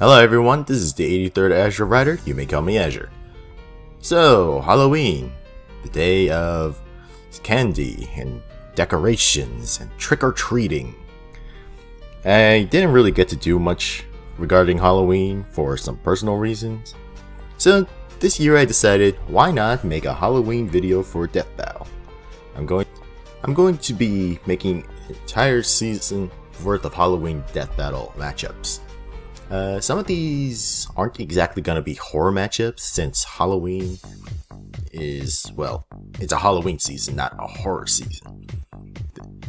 Hello everyone, this is the 83rd Azure Writer, you may call me Azure. So, Halloween, the day of candy and decorations and trick-or-treating. I didn't really get to do much regarding Halloween for some personal reasons. So, this year I decided, why not make a Halloween video for Death Battle? I'm going to be making an entire season worth of Halloween Death Battle matchups. Some of these aren't exactly gonna be horror matchups since Halloween is, well, it's a Halloween season, not a horror season.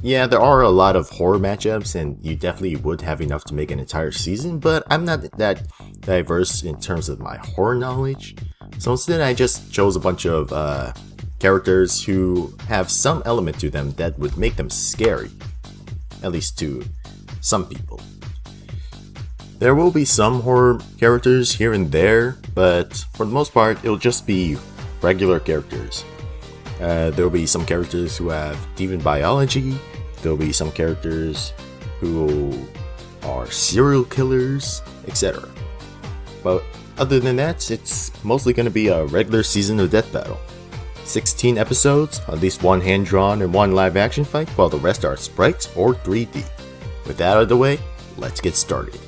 Yeah, there are a lot of horror matchups and you definitely would have enough to make an entire season, but I'm not that diverse in terms of my horror knowledge. So instead I just chose a bunch of characters who have some element to them that would make them scary. At least to some people. There will be some horror characters here and there, but for the most part, it'll just be regular characters. There will be some characters who have deviant biology, there will be some characters who are serial killers, etc. But other than that, it's mostly going to be a regular season of Death Battle. 16 episodes, at least one hand-drawn and one live-action fight, while the rest are sprites or 3D. With that out of the way, let's get started.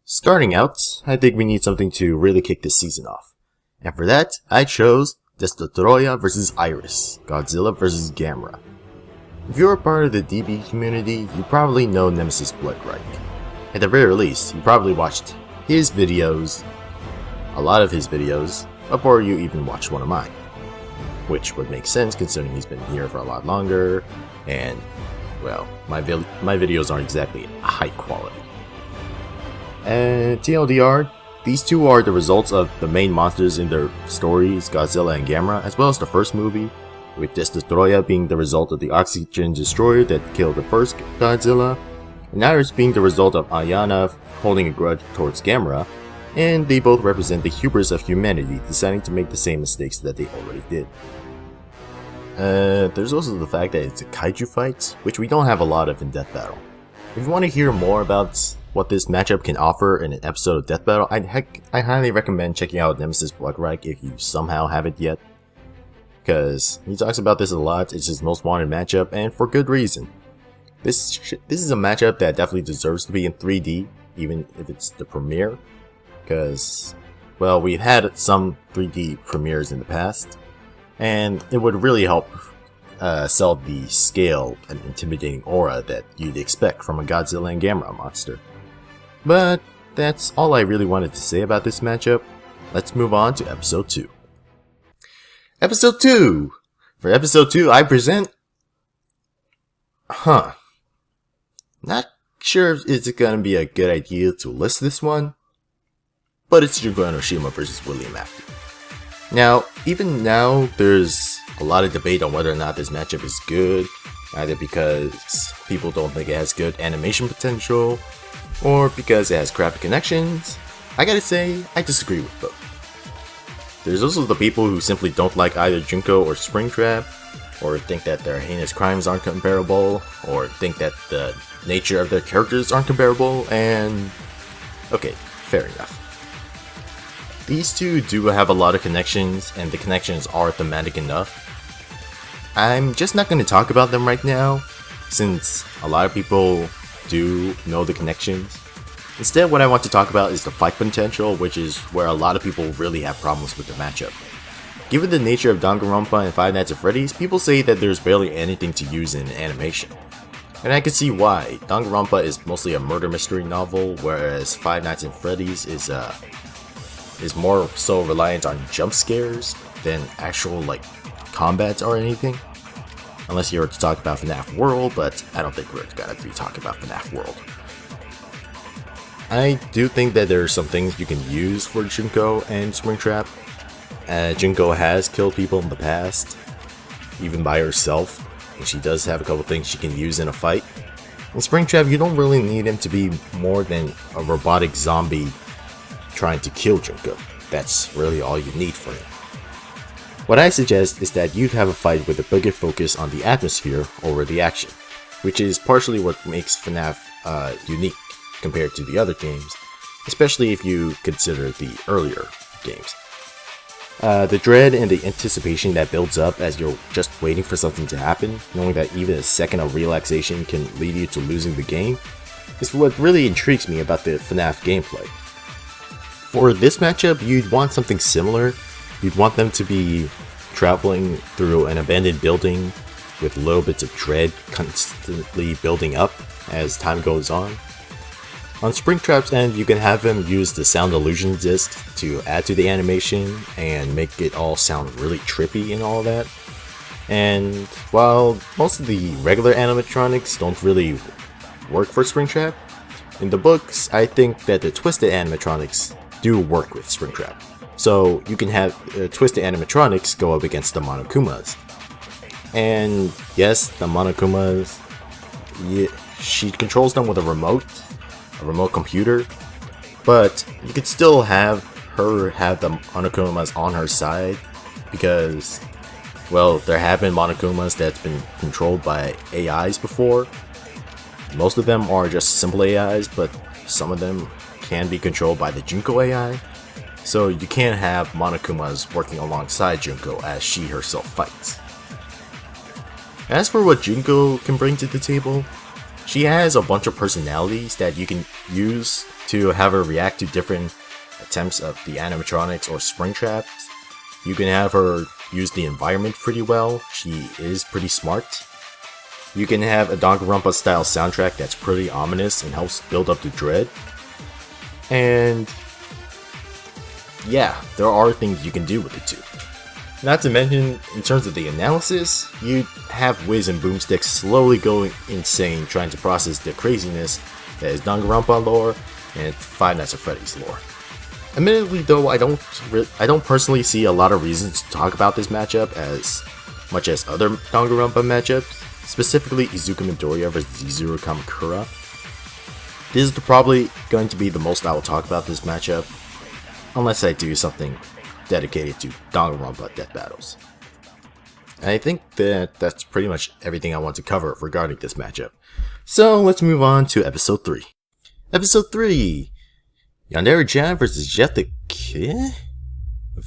Starting out, I think we need something to really kick this season off. And for that, I chose Destroya vs Iris, Godzilla vs Gamera. If you're a part of the DB community, you probably know Nemesis Bloodreich. At the very least, you probably watched his videos, a lot of his videos, before you even watched one of mine. Which would make sense considering he's been here for a lot longer, and, well, my videos aren't exactly high quality. And TLDR, these two are the results of the main monsters in their stories, Godzilla and Gamera, as well as the first movie, with Destroya being the result of the oxygen destroyer that killed the first Godzilla, and Iris being the result of Ayana holding a grudge towards Gamera, and they both represent the hubris of humanity deciding to make the same mistakes that they already did. There's also the fact that it's a kaiju fight, which we don't have a lot of in Death Battle. If you want to hear more about what this matchup can offer in an episode of Death Battle, I highly recommend checking out Nemesis Bloodreich if you somehow haven't yet. Because he talks about this a lot, it's his most wanted matchup, and for good reason. This is a matchup that definitely deserves to be in 3D, even if it's the premiere. Because, well, we've had some 3D premieres in the past, and it would really help sell the scale and intimidating aura that you'd expect from a Godzilla and Gamera monster. But that's all I really wanted to say about this matchup. Let's move on to episode 2. Episode 2! For episode 2, I present... Not sure if it's gonna be a good idea to list this one, but it's Junko Enoshima vs William Afton. Now, even now, there's a lot of debate on whether or not this matchup is good, either because people don't think it has good animation potential, or because it has crappy connections. I gotta say, I disagree with both. There's also the people who simply don't like either Junko or Springtrap, or think that their heinous crimes aren't comparable, or think that the nature of their characters aren't comparable, and... okay, fair enough. These two do have a lot of connections, and the connections are thematic enough. I'm just not going to talk about them right now, since a lot of people do know the connections. Instead, what I want to talk about is the fight potential, which is where a lot of people really have problems with the matchup. Given the nature of Danganronpa and Five Nights at Freddy's, people say that there's barely anything to use in animation. And I can see why. Danganronpa is mostly a murder mystery novel, whereas Five Nights at Freddy's is more so reliant on jump scares than actual combat or anything. Unless you were to talk about FNAF World, but I don't think we're gonna be talking about FNAF World. I do think that there are some things you can use for Junko and Springtrap. Junko has killed people in the past, even by herself, and she does have a couple things she can use in a fight. In Springtrap, you don't really need him to be more than a robotic zombie trying to kill Junko. That's really all you need for him. What I suggest is that you'd have a fight with a bigger focus on the atmosphere over the action, which is partially what makes FNAF unique compared to the other games, especially if you consider the earlier games. The dread and the anticipation that builds up as you're just waiting for something to happen, knowing that even a second of relaxation can lead you to losing the game, is what really intrigues me about the FNAF gameplay. For this matchup, you'd want something similar. You'd want them to be traveling through an abandoned building with little bits of dread constantly building up as time goes on. On Springtrap's end, you can have them use the sound illusion disc to add to the animation and make it all sound really trippy and all that. And while most of the regular animatronics don't really work for Springtrap, in the books, I think that the twisted animatronics do work with Springtrap. So you can have twisted animatronics go up against the Monokumas. And yes, the Monokumas, she controls them with a remote computer, but you could still have her have the Monokumas on her side because, well, there have been Monokumas that's been controlled by AIs before. Most of them are just simple AIs, but some of them can be controlled by the Junko AI. So you can't have Monokumas working alongside Junko as she herself fights. As for what Junko can bring to the table, she has a bunch of personalities that you can use to have her react to different attempts of the animatronics or Springtraps. You can have her use the environment pretty well. She is pretty smart. You can have a Danganronpa style soundtrack that's pretty ominous and helps build up the dread. And yeah, there are things you can do with it too. Not to mention, in terms of the analysis, you have Wiz and Boomstick slowly going insane trying to process the craziness that is Danganronpa lore and Five Nights at Freddy's lore. Admittedly though, I don't personally see a lot of reasons to talk about this matchup as much as other Danganronpa matchups, specifically Izuku Midoriya vs Yuzuru Kamakura. This is probably going to be the most I will talk about this matchup, unless I do something dedicated to Danganronpa death battles. And I think that that's pretty much everything I want to cover regarding this matchup. So let's move on to episode 3. Episode 3! Yandere-chan vs Jeff the Killer?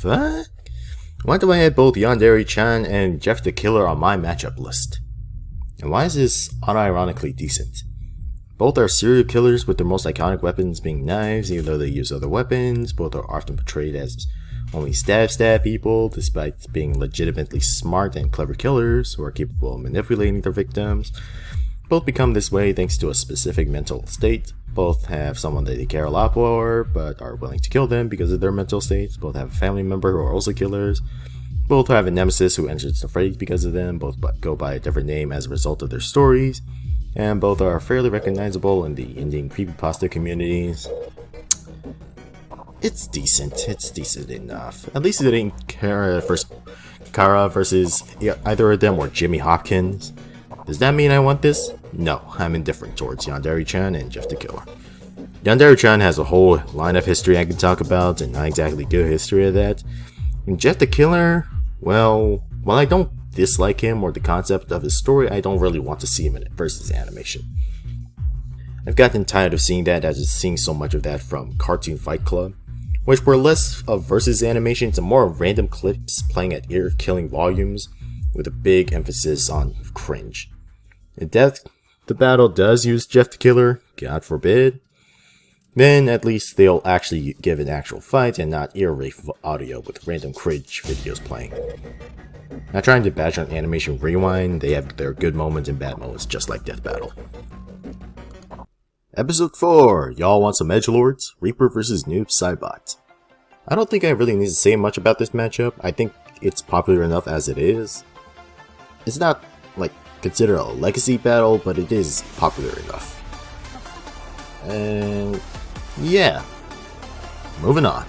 What? Why do I have both Yandere-chan and Jeff the Killer on my matchup list? And why is this unironically decent? Both are serial killers with their most iconic weapons being knives, even though they use other weapons. Both are often portrayed as only stab people, despite being legitimately smart and clever killers who are capable of manipulating their victims. Both become this way thanks to a specific mental state. Both have someone that they care a lot for, but are willing to kill them because of their mental states. Both have a family member who are also killers. Both have a nemesis who enters the fray because of them. Both go by a different name as a result of their stories. And both are fairly recognizable in the Indian creepypasta communities. It's decent enough. At least it ain't Kara versus either of them or Jimmy Hopkins. Does that mean I want this? No, I'm indifferent towards Yandere-chan and Jeff the Killer. Yandere-chan has a whole line of history I can talk about, and not exactly good history of that. And Jeff the Killer, well, while I don't dislike him or the concept of his story, I don't really want to see him in it versus animation. I've gotten tired of seeing that as seeing so much of that from Cartoon Fight Club, which were less of versus animations and more of random clips playing at ear-killing volumes with a big emphasis on cringe. If the battle does use Jeff the Killer, God forbid, then at least they'll actually give an actual fight and not ear-rape audio with random cringe videos playing. Not trying to bash on Animation Rewind, they have their good moments and bad moments just like Death Battle. Episode 4, y'all want some edgelords? Reaper vs Noob Saibot. I don't think I really need to say much about this matchup. I think it's popular enough as it is. It's not, like, considered a legacy battle, but it is popular enough. And yeah, moving on.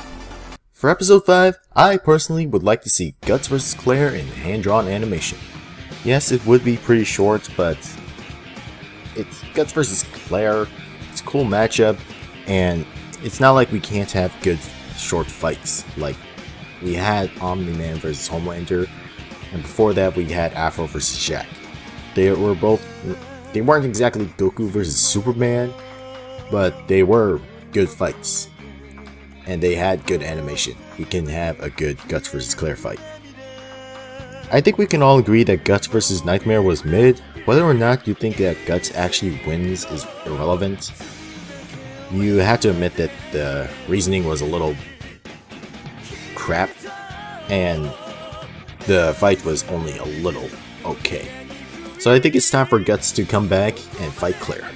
For episode 5, I personally would like to see Guts vs Claire in hand-drawn animation. Yes, it would be pretty short, but it's Guts vs Claire. It's a cool matchup, and it's not like we can't have good short fights. Like, we had Omni-Man vs Homelander, and before that we had Afro vs Shaq. They weren't exactly Goku vs Superman, but they were good fights. And they had good animation. We can have a good Guts vs. Claire fight. I think we can all agree that Guts vs. Nightmare was mid. Whether or not you think that Guts actually wins is irrelevant. You have to admit that the reasoning was a little crap, and the fight was only a little okay. So I think it's time for Guts to come back and fight Claire.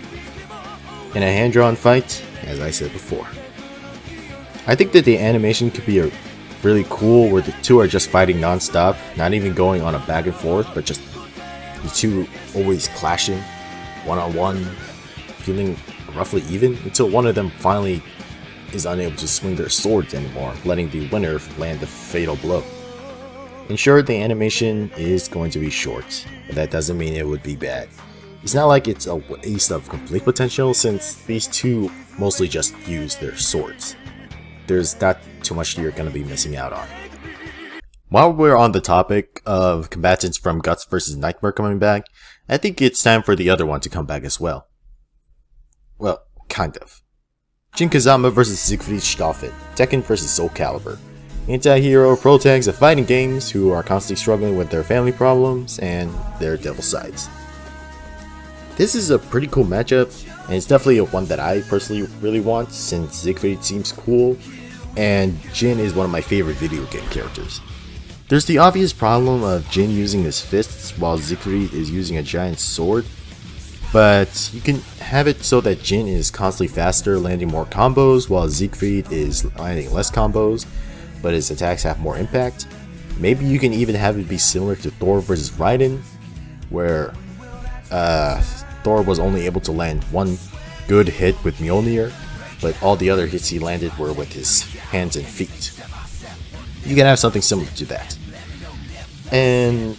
In a hand-drawn fight, as I said before. I think that the animation could be really cool where the two are just fighting non-stop, not even going on a back and forth, but just the two always clashing, one-on-one, feeling roughly even, until one of them finally is unable to swing their swords anymore, letting the winner land the fatal blow. In short, the animation is going to be short, but that doesn't mean it would be bad. It's not like it's a waste of complete potential, since these two mostly just use their swords. There's not too much you're going to be missing out on. While we're on the topic of combatants from Guts vs. Nightmare coming back, I think it's time for the other one to come back as well. Well, kind of. Jin Kazama vs. Siegfried Stoffel, Tekken vs. Soul Calibur. Anti-hero protags of fighting games who are constantly struggling with their family problems and their devil sides. This is a pretty cool matchup, and it's definitely a one that I personally really want, since Siegfried seems cool, and Jin is one of my favorite video game characters. There's the obvious problem of Jin using his fists while Siegfried is using a giant sword, but you can have it so that Jin is constantly faster, landing more combos, while Siegfried is landing less combos, but his attacks have more impact. Maybe you can even have it be similar to Thor vs. Raiden, where Thor was only able to land one good hit with Mjolnir, but all the other hits he landed were with his hands and feet. You can have something similar to that. And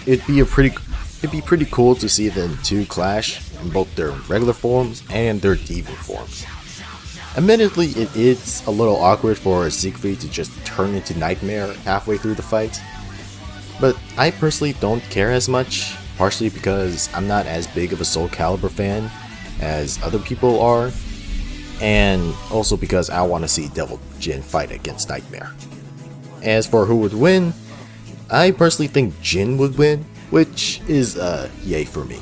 it'd be pretty cool to see the two clash in both their regular forms and their demon forms. Admittedly, it is a little awkward for Siegfried to just turn into Nightmare halfway through the fight, but I personally don't care as much, partially because I'm not as big of a Soul Calibur fan as other people are, and also because I want to see Devil Jin fight against Nightmare. As for who would win, I personally think Jin would win, which is yay for me.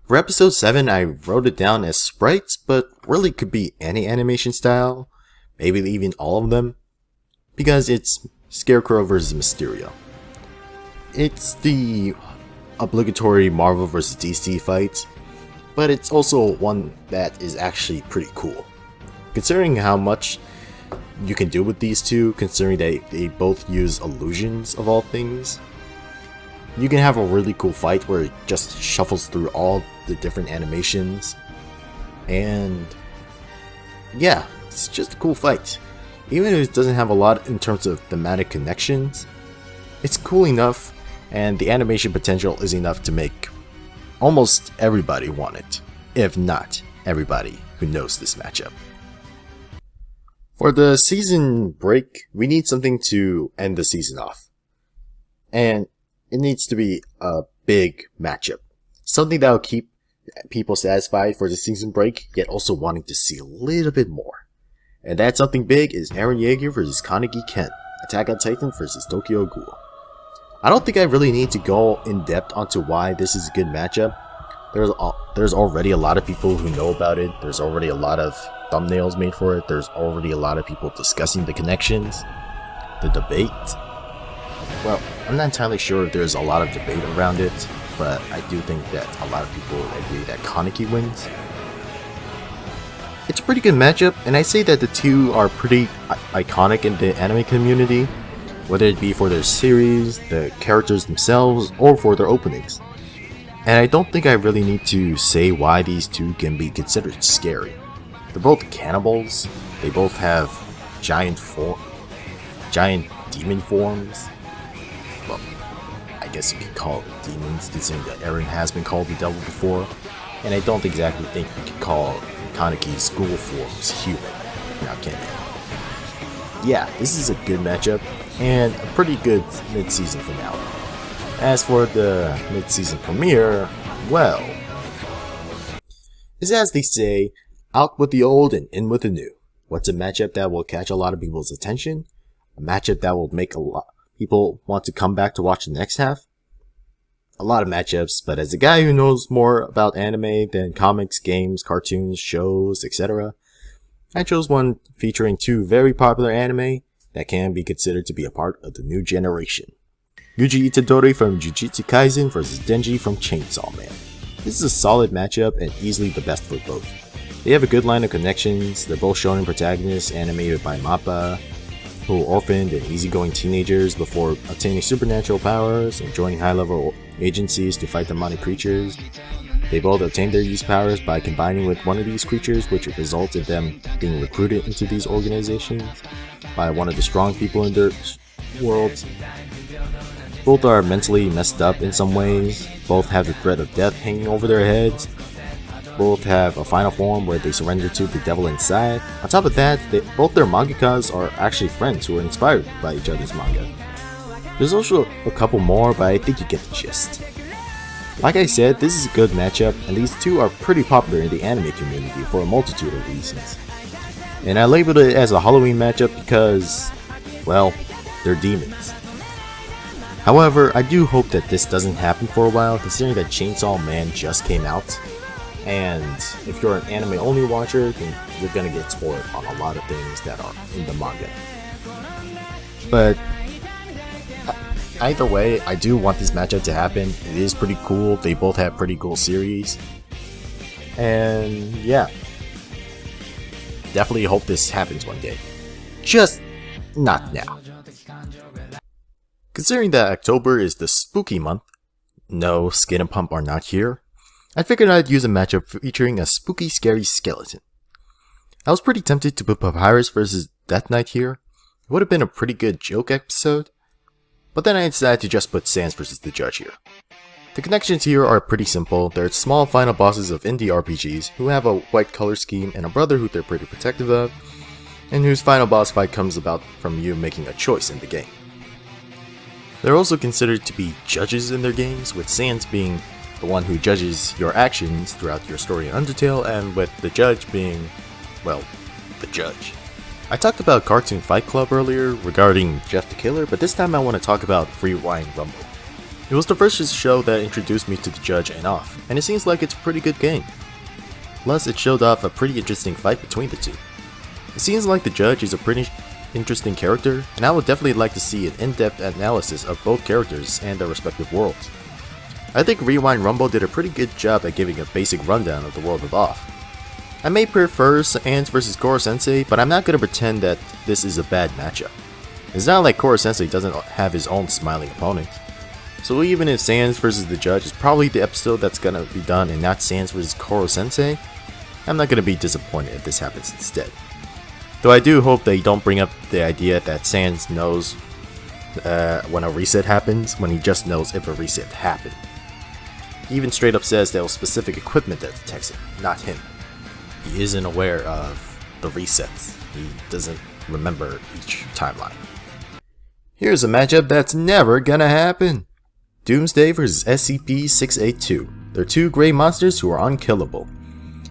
For episode 7, I wrote it down as sprites, but really could be any animation style, maybe even all of them, because it's Scarecrow vs. Mysterio. It's the obligatory Marvel vs. DC fight, but it's also one that is actually pretty cool. Considering how much you can do with these two, considering they both use illusions of all things, you can have a really cool fight where it just shuffles through all the different animations, and yeah, it's just a cool fight. Even if it doesn't have a lot in terms of thematic connections, it's cool enough, and the animation potential is enough to make almost everybody want it, if not everybody who knows this matchup. For the season break, we need something to end the season off, and it needs to be a big matchup. Something that will keep people satisfied for the season break, yet also wanting to see a little bit more. And that something big is Eren Yeager vs. Kaneki Ken, Attack on Titan vs. Tokyo Ghoul. I don't think I really need to go in depth onto why this is a good matchup. There's already a lot of people who know about it. There's already a lot of thumbnails made for it. There's already a lot of people discussing the connections, the debate. Well, I'm not entirely sure if there's a lot of debate around it, but I do think that a lot of people agree that Kaneki wins. It's a pretty good matchup, and I say that the two are pretty iconic in the anime community, whether it be for their series, the characters themselves, or for their openings. And I don't think I really need to say why these two can be considered scary. They're both cannibals, they both have giant demon forms. Well, I guess you could call it demons, considering that Eren has been called the devil before, and I don't exactly think you could call Kaneki's school forms human. Now, can you? Yeah, this is a good matchup, and a pretty good mid-season finale. As for the mid-season premiere, well, is, as they say, out with the old and in with the new. What's a matchup that will catch a lot of people's attention? A matchup that will make a lot people want to come back to watch the next half? A lot of matchups, but as a guy who knows more about anime than comics, games, cartoons, shows, etc., I chose one featuring two very popular anime that can be considered to be a part of the new generation. Yuji Itadori from Jujutsu Kaisen vs Denji from Chainsaw Man. This is a solid matchup and easily the best for both. They have a good line of connections. They're both shonen protagonists animated by MAPPA, who are orphaned and easygoing teenagers before obtaining supernatural powers and joining high-level agencies to fight demonic creatures. They both obtain their use powers by combining with one of these creatures, which results in them being recruited into these organizations by one of the strong people in their worlds. Both are mentally messed up in some ways. Both have the threat of death hanging over their heads. Both have a final form where they surrender to the devil inside. On top of that, both their mangakas are actually friends who are inspired by each other's manga. There's also a couple more, but I think you get the gist. Like I said, this is a good matchup, and these two are pretty popular in the anime community for a multitude of reasons. And I labeled it as a Halloween matchup because, well, they're demons. However, I do hope that this doesn't happen for a while, considering that Chainsaw Man just came out. And if you're an anime-only watcher, then you're gonna get spoiled on a lot of things that are in the manga. But either way, I do want this matchup to happen. It is pretty cool. They both have pretty cool series. And yeah, definitely hope this happens one day. Just not now. Considering that October is the spooky month, no, Skin and Pump are not here, I figured I'd use a matchup featuring a spooky, scary skeleton. I was pretty tempted to put Papyrus vs Death Knight here. It would have been a pretty good joke episode. But then I decided to just put Sans vs the Judge here. The connections here are pretty simple. They're small final bosses of indie RPGs who have a white color scheme and a brother who they're pretty protective of, and whose final boss fight comes about from you making a choice in the game. They're also considered to be judges in their games, with Sans being the one who judges your actions throughout your story in Undertale, and with the judge being, well, the judge. I talked about Cartoon Fight Club earlier regarding Jeff the Killer, but this time I want to talk about Rewind Rumble. It was the first show that introduced me to the judge and off, and it seems like it's a pretty good game. Plus, it showed off a pretty interesting fight between the two. It seems like the judge is a pretty interesting character, and I would definitely like to see an in-depth analysis of both characters and their respective worlds. I think Rewind Rumble did a pretty good job at giving a basic rundown of the world of Off. I may prefer Sans vs Koro Sensei, but I'm not going to pretend that this is a bad matchup. It's not like Koro Sensei doesn't have his own smiling opponent. So even if Sans vs the Judge is probably the episode that's going to be done and not Sans vs Koro Sensei, I'm not going to be disappointed if this happens instead. Though I do hope they don't bring up the idea that Sans knows when a reset happens, when he just knows if a reset happened. He even straight up says there was specific equipment that detects it, not him. He isn't aware of the resets. He doesn't remember each timeline. Here's a matchup that's never gonna happen. Doomsday vs SCP-682. They're two gray monsters who are unkillable.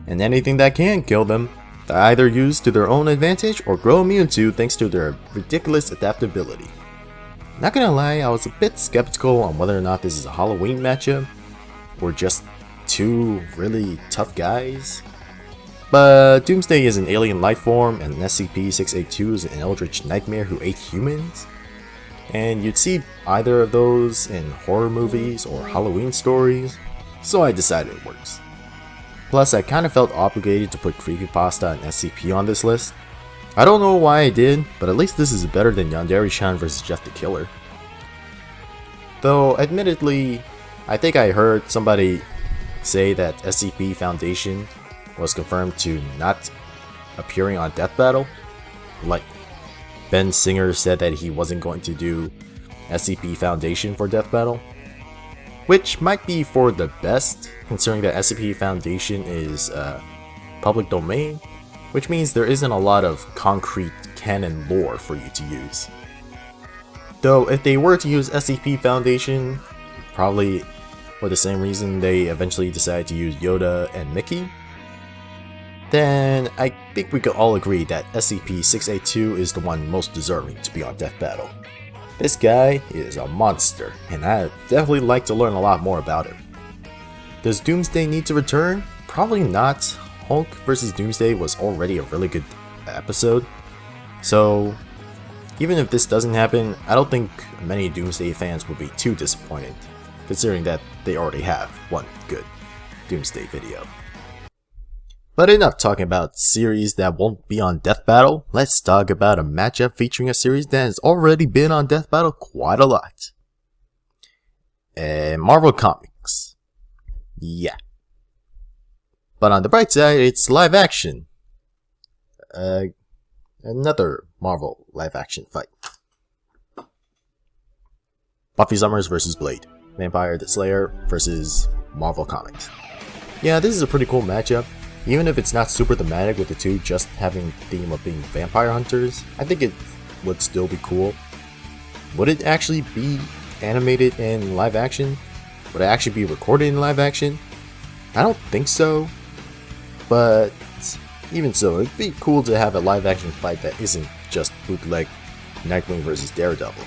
And anything that can kill them, they either use to their own advantage or grow immune to thanks to their ridiculous adaptability. Not gonna lie, I was a bit skeptical on whether or not this is a Halloween matchup, or just two really tough guys. But Doomsday is an alien life form, and SCP-682 is an eldritch nightmare who ate humans. And you'd see either of those in horror movies or Halloween stories, so I decided it works. Plus, I kinda felt obligated to put Creepypasta and SCP on this list. I don't know why I did, but at least this is better than Yandere-chan vs Jeff the Killer. Though, admittedly, I think I heard somebody say that SCP Foundation was confirmed to not appearing on Death Battle. Like, Ben Singer said that he wasn't going to do SCP Foundation for Death Battle. Which might be for the best, considering that SCP Foundation is public domain, which means there isn't a lot of concrete canon lore for you to use. Though if they were to use SCP Foundation, probably for the same reason they eventually decided to use Yoda and Mickey, then I think we could all agree that SCP-682 is the one most deserving to be on Death Battle. This guy is a monster, and I'd definitely like to learn a lot more about him. Does Doomsday need to return? Probably not. Hulk vs. Doomsday was already a really good episode, so even if this doesn't happen, I don't think many Doomsday fans will be too disappointed, considering that they already have one good Doomsday video. But enough talking about series that won't be on Death Battle, let's talk about a matchup featuring a series that has already been on Death Battle quite a lot. Marvel Comics. Yeah. But on the bright side, it's live action. Another Marvel live action fight. Buffy Summers vs. Blade. Vampire the Slayer versus Marvel Comics. Yeah, this is a pretty cool matchup. Even if it's not super thematic with the two just having the theme of being vampire hunters, I think it would still be cool. Would it actually be animated in live action? Would it actually be recorded in live action? I don't think so. But even so, it'd be cool to have a live action fight that isn't just bootleg Nightwing vs. Daredevil.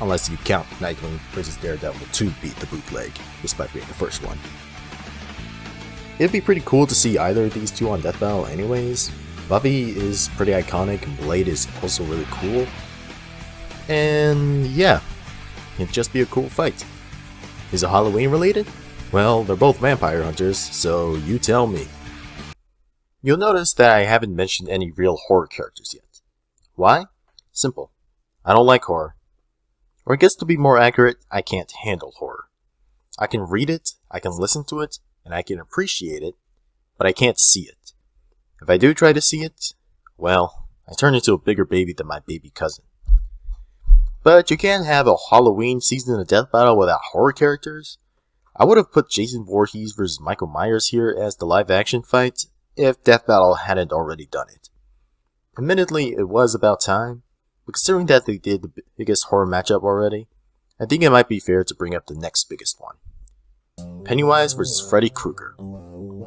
Unless you count Nightwing vs. Daredevil to be the bootleg, despite being the first one. It'd be pretty cool to see either of these two on Death Battle anyways. Buffy is pretty iconic and Blade is also really cool. And yeah, it'd just be a cool fight. Is it Halloween related? Well, they're both vampire hunters, so you tell me. You'll notice that I haven't mentioned any real horror characters yet. Why? Simple. I don't like horror. Or I guess to be more accurate, I can't handle horror. I can read it, I can listen to it, and I can appreciate it, but I can't see it. If I do try to see it, well, I turn into a bigger baby than my baby cousin. But you can't have a Halloween season of Death Battle without horror characters. I would have put Jason Voorhees vs. Michael Myers here as the live action fight if Death Battle hadn't already done it. Admittedly, it was about time, but considering that they did the biggest horror matchup already, I think it might be fair to bring up the next biggest one. Pennywise vs. Freddy Krueger.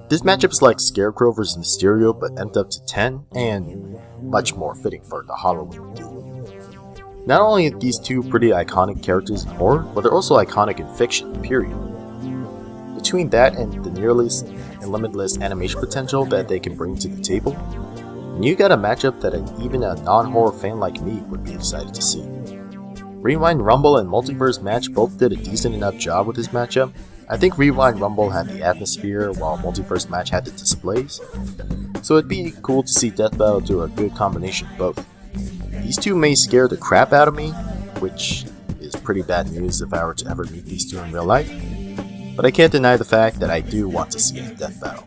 This matchup is like Scarecrow vs. Mysterio but amped up to 10 and much more fitting for the Halloween theme. Not only are these two pretty iconic characters in horror, but they're also iconic in fiction, period. Between that and the nearly and limitless animation potential that they can bring to the table, you got a matchup that even a non-horror fan like me would be excited to see. Rewind Rumble and Multiverse Match both did a decent enough job with this matchup. I think Rewind Rumble had the atmosphere while Multiverse Match had the displays, so it'd be cool to see Death Battle do a good combination of both. These two may scare the crap out of me, which is pretty bad news if I were to ever meet these two in real life, but I can't deny the fact that I do want to see a Death Battle.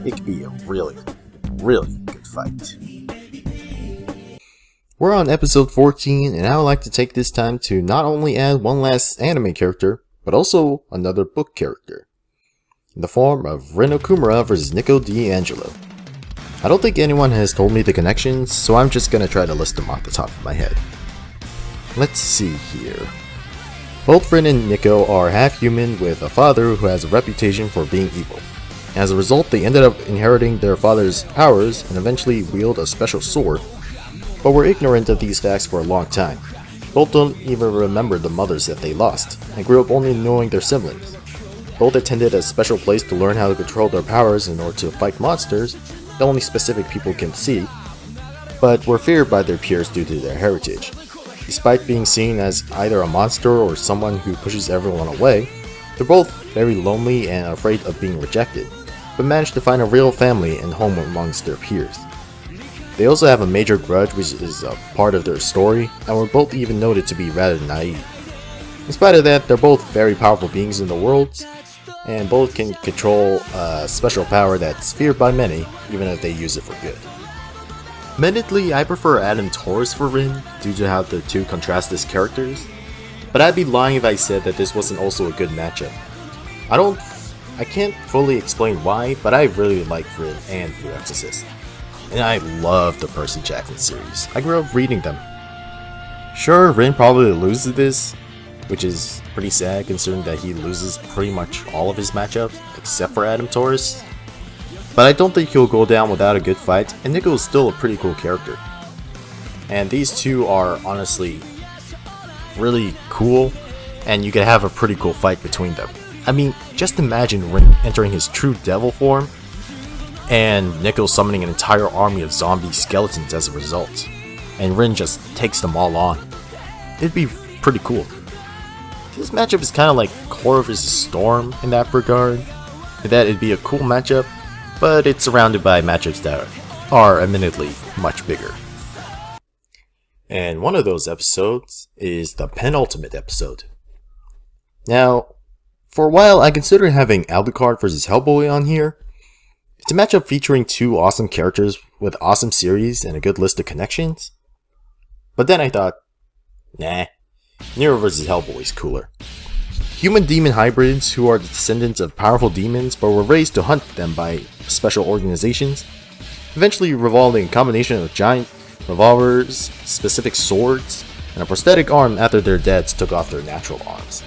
It could be a really, really good fight. We're on episode 14, and I would like to take this time to not only add one last anime character, but also another book character, in the form of Rin Okumura vs. Nico D'Angelo. I don't think anyone has told me the connections, so I'm just gonna try to list them off the top of my head. Let's see here. Both Rin and Nico are half-human with a father who has a reputation for being evil. As a result, they ended up inheriting their father's powers and eventually wield a special sword, but were ignorant of these facts for a long time. Both don't even remember the mothers that they lost, and grew up only knowing their siblings. Both attended a special place to learn how to control their powers in order to fight monsters that only specific people can see, but were feared by their peers due to their heritage. Despite being seen as either a monster or someone who pushes everyone away, they're both very lonely and afraid of being rejected, but manage to find a real family and home amongst their peers. They also have a major grudge which is a part of their story, and were both even noted to be rather naive. In spite of that, they're both very powerful beings in the world, and both can control a special power that's feared by many, even if they use it for good. Admittedly, I prefer Adam Taurus for Rin, due to how the two contrast as characters, but I'd be lying if I said that this wasn't also a good matchup. I can't fully explain why, but I really like Rin and Blue Exorcist. And I love the Percy Jackson series. I grew up reading them. Sure, Rin probably loses this, which is pretty sad considering that he loses pretty much all of his matchups, except for Adam Taurus. but I don't think he'll go down without a good fight, and Nico is still a pretty cool character. And these two are honestly really cool, and you could have a pretty cool fight between them. I mean, just imagine Rin entering his true devil form, and Nico summoning an entire army of zombie skeletons as a result, and Rin just takes them all on. It'd be pretty cool. This matchup is kind of like Core vs Storm in that regard, in that it'd be a cool matchup, but it's surrounded by matchups that are admittedly much bigger. And one of those episodes is the penultimate episode. Now, for a while I considered having Alucard vs Hellboy on here. It's a matchup featuring two awesome characters with awesome series and a good list of connections. But then I thought, nah, Nero vs Hellboy is cooler. Human-demon hybrids who are the descendants of powerful demons but were raised to hunt them by special organizations, eventually revolving a combination of giant revolvers, specific swords, and a prosthetic arm after their dads took off their natural arms.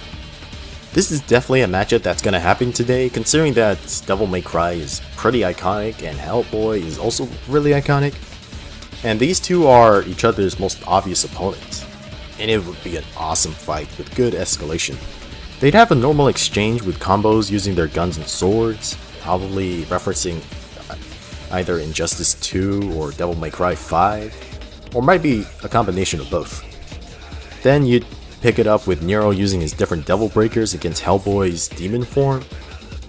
This is definitely a matchup that's gonna happen today, considering that Devil May Cry is pretty iconic and Hellboy is also really iconic, and these two are each other's most obvious opponents, and it would be an awesome fight with good escalation. They'd have a normal exchange with combos using their guns and swords, probably referencing either Injustice 2 or Devil May Cry 5, or might be a combination of both. Then you'd pick it up with Nero using his different Devil Breakers against Hellboy's demon form,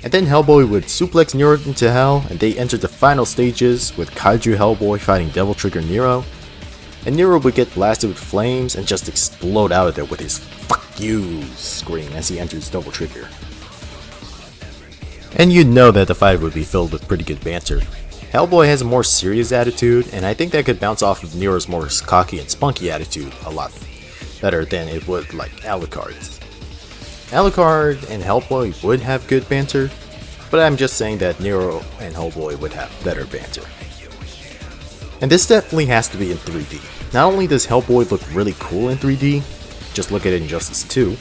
and then Hellboy would suplex Nero into hell, and they enter the final stages with Kaiju Hellboy fighting Devil Trigger Nero, and Nero would get blasted with flames and just explode out of there with his "fuck you" scream as he enters Devil Trigger. And you'd know that the fight would be filled with pretty good banter. Hellboy has a more serious attitude, and I think that could bounce off of Nero's more cocky and spunky attitude a lot better than it would like Alucard's. Alucard and Hellboy would have good banter, but I'm just saying that Nero and Hellboy would have better banter. And this definitely has to be in 3D. Not only does Hellboy look really cool in 3D, just look at Injustice 2,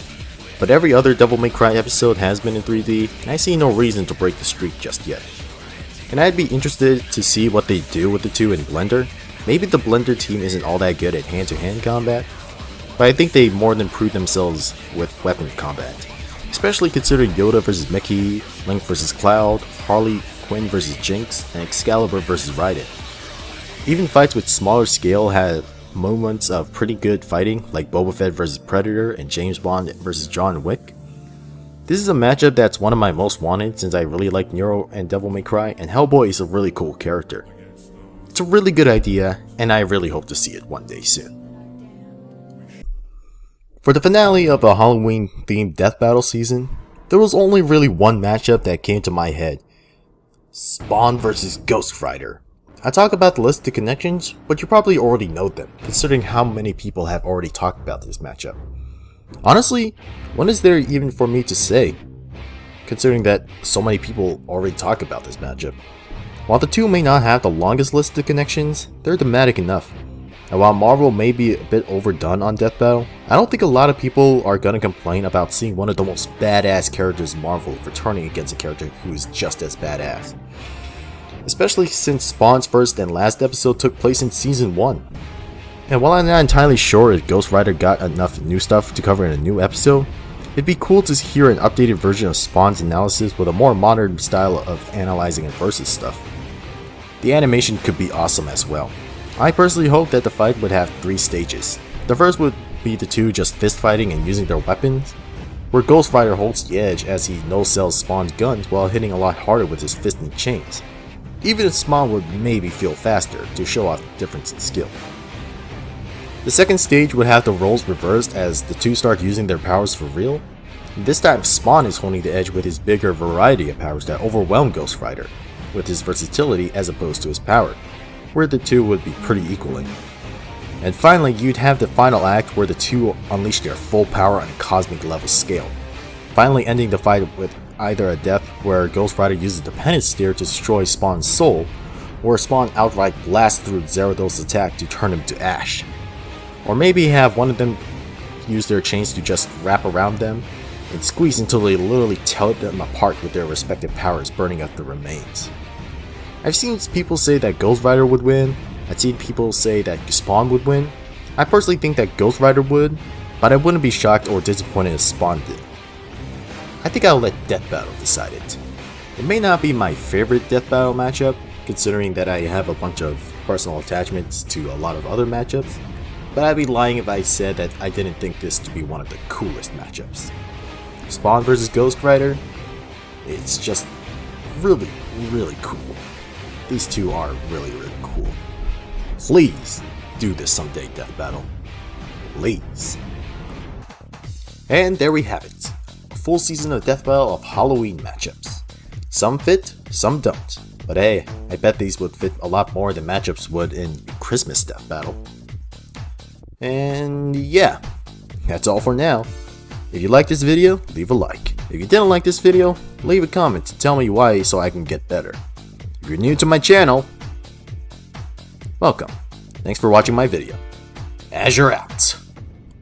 but every other Devil May Cry episode has been in 3D, and I see no reason to break the streak just yet. And I'd be interested to see what they do with the two in Blender. Maybe the Blender team isn't all that good at hand-to-hand combat, but I think they more than proved themselves with weapon combat, especially considering Yoda vs Mickey, Link vs Cloud, Harley Quinn vs Jinx, and Excalibur vs Raiden. Even fights with smaller scale had moments of pretty good fighting, like Boba Fett vs Predator and James Bond vs John Wick. This is a matchup that's one of my most wanted since I really like Nero and Devil May Cry, and Hellboy is a really cool character. It's a really good idea, and I really hope to see it one day soon. For the finale of a Halloween-themed death battle season, there was only really one matchup that came to my head. Spawn vs Ghost Rider. I talk about the list of connections, but you probably already know them, considering how many people have already talked about this matchup. Honestly, what is there even for me to say, considering that so many people already talk about this matchup? While the two may not have the longest list of connections, they're thematic enough. And while Marvel may be a bit overdone on Death Battle, I don't think a lot of people are gonna complain about seeing one of the most badass characters in Marvel returning against a character who is just as badass. Especially since Spawn's first and last episode took place in Season 1. And while I'm not entirely sure if Ghost Rider got enough new stuff to cover in a new episode, it'd be cool to hear an updated version of Spawn's analysis with a more modern style of analyzing and versus stuff. The animation could be awesome as well. I personally hope that the fight would have 3 stages. The first would be the two just fist fighting and using their weapons, where Ghost Rider holds the edge as he no-sells Spawn's guns while hitting a lot harder with his fists and chains. Even Spawn would maybe feel faster to show off the difference in skill. The second stage would have the roles reversed as the two start using their powers for real. This time Spawn is holding the edge with his bigger variety of powers that overwhelm Ghost Rider, with his versatility as opposed to his power, where the two would be pretty equaling. And finally, you'd have the final act where the two unleash their full power on a cosmic level scale, finally ending the fight with either a death where Ghost Rider uses the Penance Spear to destroy Spawn's soul, or Spawn outright blasts through Gyarados' attack to turn him to ash. Or maybe have one of them use their chains to just wrap around them and squeeze until they literally tear them apart with their respective powers burning up the remains. I've seen people say that Ghost Rider would win. I've seen people say that Spawn would win. I personally think that Ghost Rider would, but I wouldn't be shocked or disappointed if Spawn did. I think I'll let Death Battle decide it. It may not be my favorite Death Battle matchup, considering that I have a bunch of personal attachments to a lot of other matchups, but I'd be lying if I said that I didn't think this to be one of the coolest matchups. Spawn vs Ghost Rider, it's just really, really cool. These two are really, really cool. Please do this someday, Death Battle. Please. And there we have it. A full season of Death Battle of Halloween matchups. Some fit, some don't. But hey, I bet these would fit a lot more than matchups would in Christmas Death Battle. And yeah, that's all for now. If you liked this video, leave a like. If you didn't like this video, leave a comment to tell me why so I can get better. If you're new to my channel, welcome. Thanks for watching my video. Azure out.